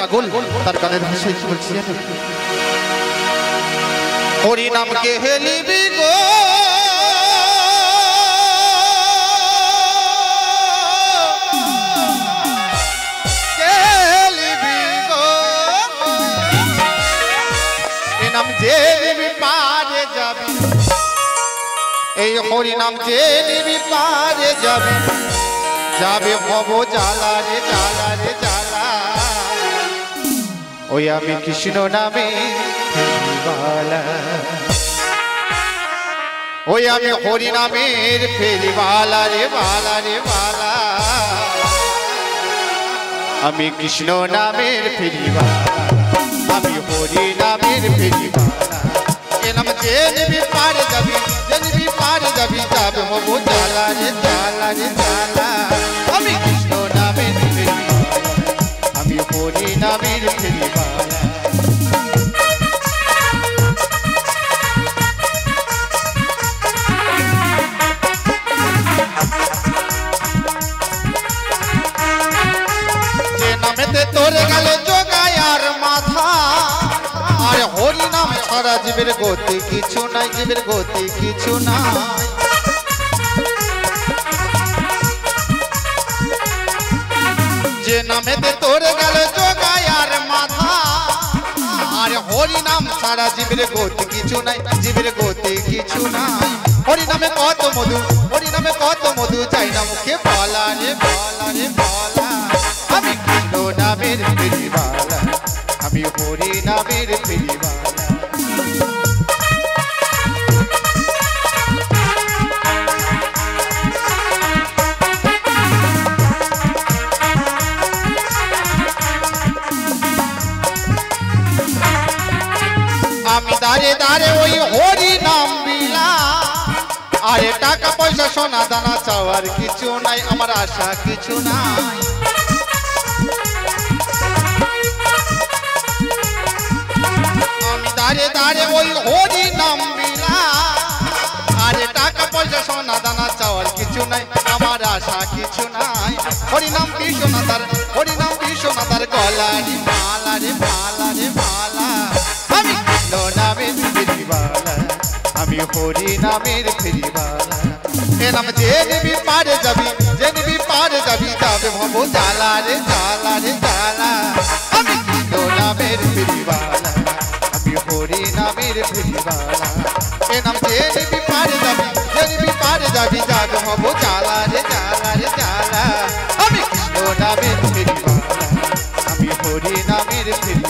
পাগল তার গানের ভাষায় কি বলছি জানো? হরি নামকে হেলিবি গো যে নিবি পারে যাবি, এই হরি নাম যে নিবি পারে যাবি, যাবে ভব জ্বালা রে জ্বালা রে জ্বালা। ওই আমি কৃষ্ণ নামে ফেরিওয়ালা, ওই আমি হরি নামের ফেরিওয়ালা রে বালা রে বালা। আমি কৃষ্ণ নামের ফেরিওয়ালা, আমি হরি নামের ফেরিওয়ালা। এ নাম যে নিবি পারে যাবি, যে নিবি পারে যাবি, যাবে হব জ্বালা রে জ্বালা রে জ্বালা। আমি কৃষ্ণ নামের ফেরিওয়ালা, আমি হরি নামের ফেরিওয়ালা। যে নামেতে তোরে গেল জোগায় আর মাথা, আর হরি নাম ছাড়া জীবের গতি কিছু নাই, জীবের গতি কিছু নাই। যে নামেতে তোরে গেল জোগায় আর মাথা, আর হরি নাম ছাড়া জীবের গতি কিছু নাই, জীবের গতি কিছু নাই। হরি নামে কত মধু, হরি নামে কত মধু, চাই না মুখে বলা রে বলা রে বলা। আমি কৃষ্ণ নামের ফেরিওয়ালা, আমি হরি নামের ফেরিওয়ালা। আমি দাঁড়ে দাঁড়ে ওই হরি নাম বিলা, আরে টাকা পয়সা সোনা দানা চাওয়ার কিছু নাই, আমার আশা কিছু নাই। আমি দাঁড়ে দাঁড়ে ওই হরি নাম বিলা, আরে টাকা পয়সা সোনা দানা চাওয়ার কিছু নাই, আমার আশা কিছু নাই। হরি নাম বিশ্বনাথার, হরি নাম বিশ্বনাথার গলারি মালা রে মালা রে মালা। আমি কৃষ্ণ নামের ফেরিওয়ালা, আমি হরি নামের ফেরিওয়ালা। এ নাম যে নিবি পারে যাবি, যে নিবি পারে যাবি, যাবে ভব জ্বালা রে জ্বালা রে জ্বালা। আমি কৃষ্ণ নামের ফেরিওয়ালা, আমি হরি নামের ফেরিওয়ালা। এ নাম যে নিবি পারে যাবি, যে নিবি পারে যাবি, যাবে ভব জ্বালা রে জ্বালা রে জ্বালা। আমি কৃষ্ণ নামের ফেরিওয়ালা, আমি হরি নামের ফেরিওয়ালা।